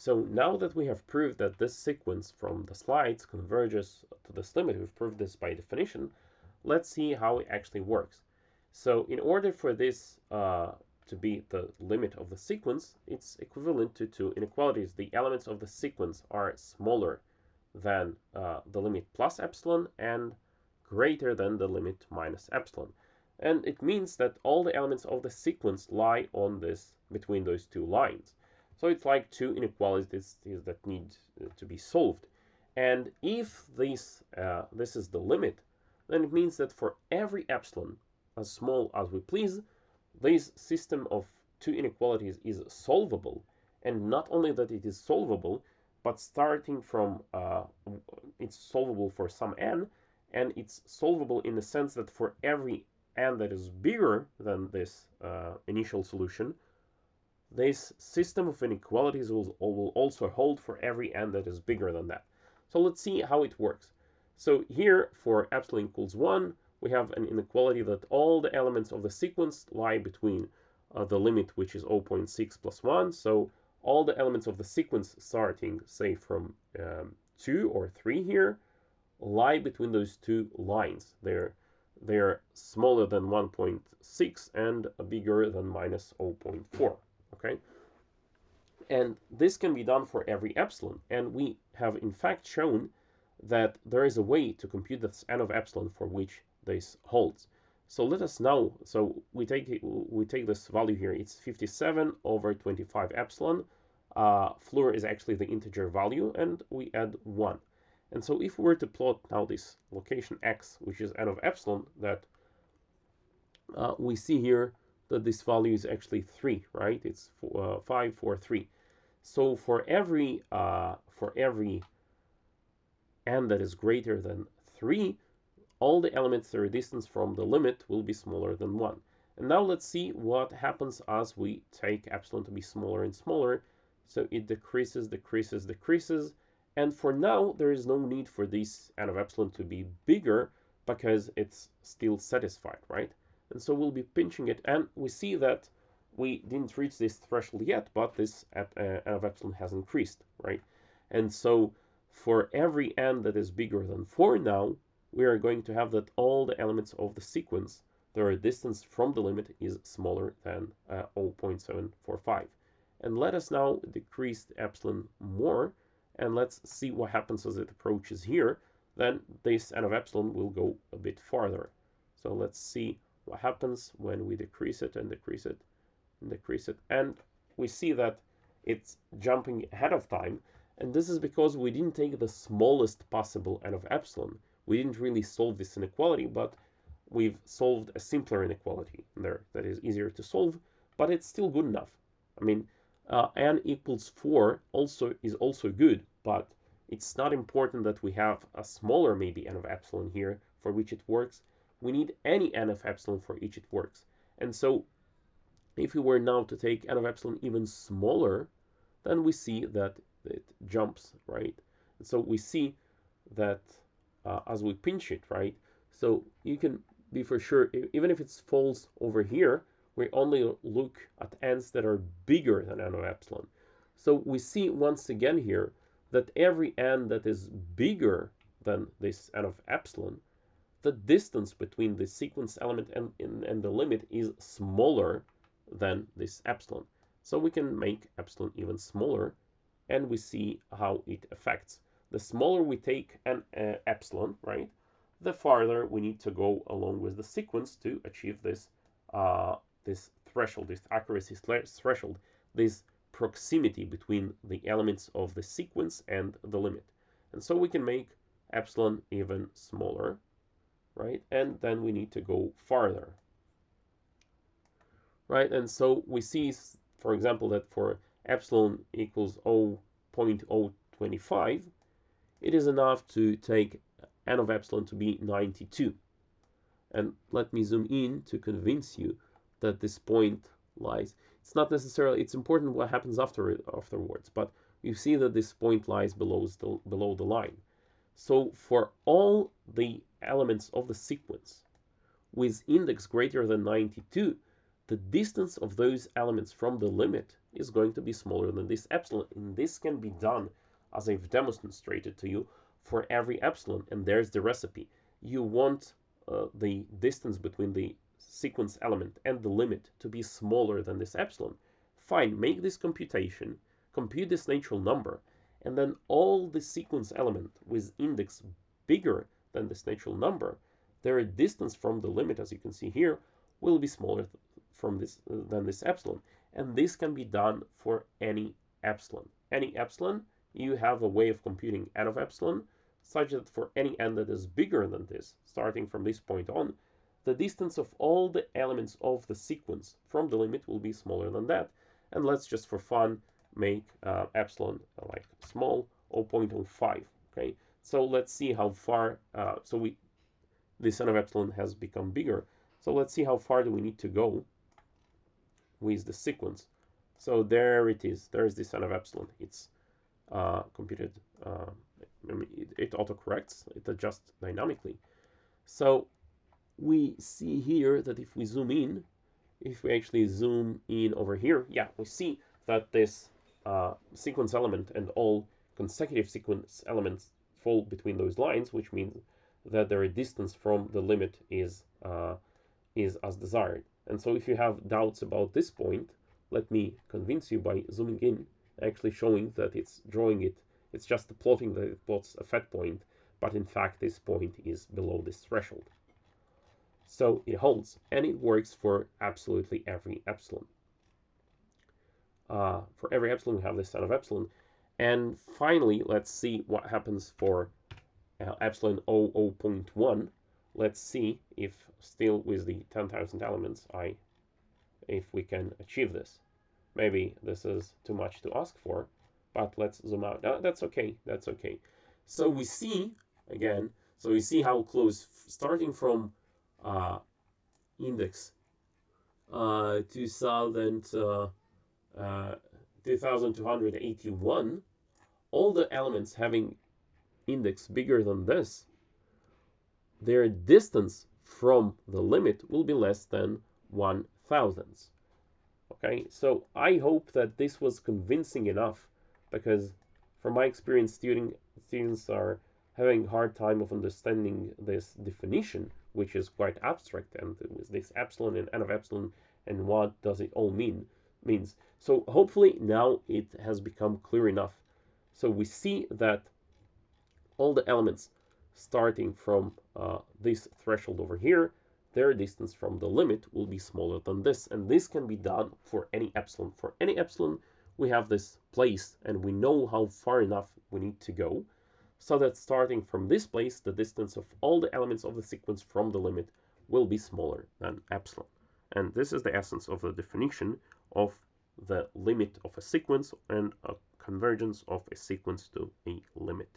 So now that we have proved that this sequence from the slides converges to this limit, we've proved this by definition, let's see how it actually works. So in order for this to be the limit of the sequence, it's equivalent to two inequalities. The elements of the sequence are smaller than the limit plus epsilon and greater than the limit minus epsilon. And it means that all the elements of the sequence lie on this between those two lines. So it's like two inequalities that need to be solved. And if this is the limit, then it means that for every epsilon, as small as we please, this system of two inequalities is solvable. And not only that it is solvable, but starting from it's solvable for some n, and it's solvable in the sense that for every n that is bigger than this initial solution, this system of inequalities will also hold for every n that is bigger than that. So let's see how it works. So here for epsilon equals 1, we have an inequality that all the elements of the sequence lie between the limit, which is 0.6 plus 1. So all the elements of the sequence starting, say, from 2 or 3 here, lie between those two lines. They're smaller than 1.6 and bigger than minus 0.4. Okay? And this can be done for every epsilon. And we have in fact shown that there is a way to compute this n of epsilon for which this holds. So let us now, so we take this value here, it's 57 over 25 epsilon. Floor is actually the integer value, and we add 1. And so if we were to plot now this location x, which is n of epsilon, that we see here that this value is actually 3, right? It's 5, 4, 3. So for every n that is greater than 3, all the elements that are distance from the limit will be smaller than 1. And now let's see what happens as we take epsilon to be smaller and smaller. So it decreases, decreases, decreases. And for now, there is no need for this n of epsilon to be bigger because it's still satisfied, right? And so we'll be pinching it. And we see that we didn't reach this threshold yet, but this n of epsilon has increased, right? And so for every n that is bigger than 4 now, we are going to have that all the elements of the sequence, their distance from the limit is smaller than 0.745. And let us now decrease the epsilon more, and let's see what happens as it approaches here. Then this n of epsilon will go a bit farther. So let's see what happens when we decrease it and decrease it and decrease it. And we see that it's jumping ahead of time. And this is because we didn't take the smallest possible n of epsilon. We didn't really solve this inequality, but we've solved a simpler inequality there that is easier to solve, but it's still good enough. I mean, n equals 4 is also good, but it's not important that we have a smaller maybe n of epsilon here for which it works. We need any n of epsilon for each it works. And so if we were now to take n of epsilon even smaller, then we see that it jumps, right? And so we see that as we pinch it, right? So you can be for sure, even if it falls over here, we only look at n's that are bigger than n of epsilon. So we see once again here that every n that is bigger than this n of epsilon, the distance between the sequence element and the limit is smaller than this epsilon. So we can make epsilon even smaller, and we see how it affects. The smaller we take an epsilon, right, the farther we need to go along with the sequence to achieve this this threshold, this accuracy threshold, this proximity between the elements of the sequence and the limit. And so we can make epsilon even smaller, right? And then we need to go farther, right? And so we see, for example, that for epsilon equals 0.025, it is enough to take n of epsilon to be 92. And let me zoom in to convince you that this point lies. It's not necessarily, it's important what happens afterwards, but you see that this point lies below the line. So for all the elements of the sequence with index greater than 92, the distance of those elements from the limit is going to be smaller than this epsilon. And this can be done, as I've demonstrated to you, for every epsilon. And there's the recipe. You want the distance between the sequence element and the limit to be smaller than this epsilon. Fine, make this computation, compute this natural number, and then all the sequence element with index bigger than this natural number, their distance from the limit, as you can see here, will be smaller than this epsilon. And this can be done for any epsilon. Any epsilon, you have a way of computing n of epsilon, such that for any n that is bigger than this, starting from this point on, the distance of all the elements of the sequence from the limit will be smaller than that. And let's just for fun make epsilon like small 0.05. Okay, so let's see how far. This n of epsilon has become bigger. So let's see how far do we need to go with the sequence. So there it is. There is this n of epsilon. It's computed. It autocorrects. It adjusts dynamically. So we see here that if we zoom in, if we actually zoom in over here, yeah, we see that this sequence element and all consecutive sequence elements fall between those lines, which means that their distance from the limit is as desired. And so if you have doubts about this point, let me convince you by zooming in, actually showing that it's drawing it. It's just plotting that it plots a fat point, but in fact this point is below this threshold. So it holds, and it works for absolutely every epsilon. For every epsilon, we have this n of epsilon. And finally, let's see what happens for epsilon 0.1. Let's see if still with the 10,000 elements, if we can achieve this. Maybe this is too much to ask for, but let's zoom out. No, that's okay. That's okay. So we see again. So we see how close, starting from index 2281, all the elements having index bigger than this, their distance from the limit will be less than 1,000. Okay, so I hope that this was convincing enough, because from my experience, students are having a hard time of understanding this definition, which is quite abstract, and with this epsilon and n of epsilon, and what does it all means. So hopefully now it has become clear enough. So we see that all the elements starting from this threshold over here, their distance from the limit will be smaller than this. And this can be done for any epsilon. For any epsilon, we have this place, and we know how far enough we need to go, so that starting from this place, the distance of all the elements of the sequence from the limit will be smaller than epsilon. And this is the essence of the definition of the limit of a sequence and a convergence of a sequence to a limit.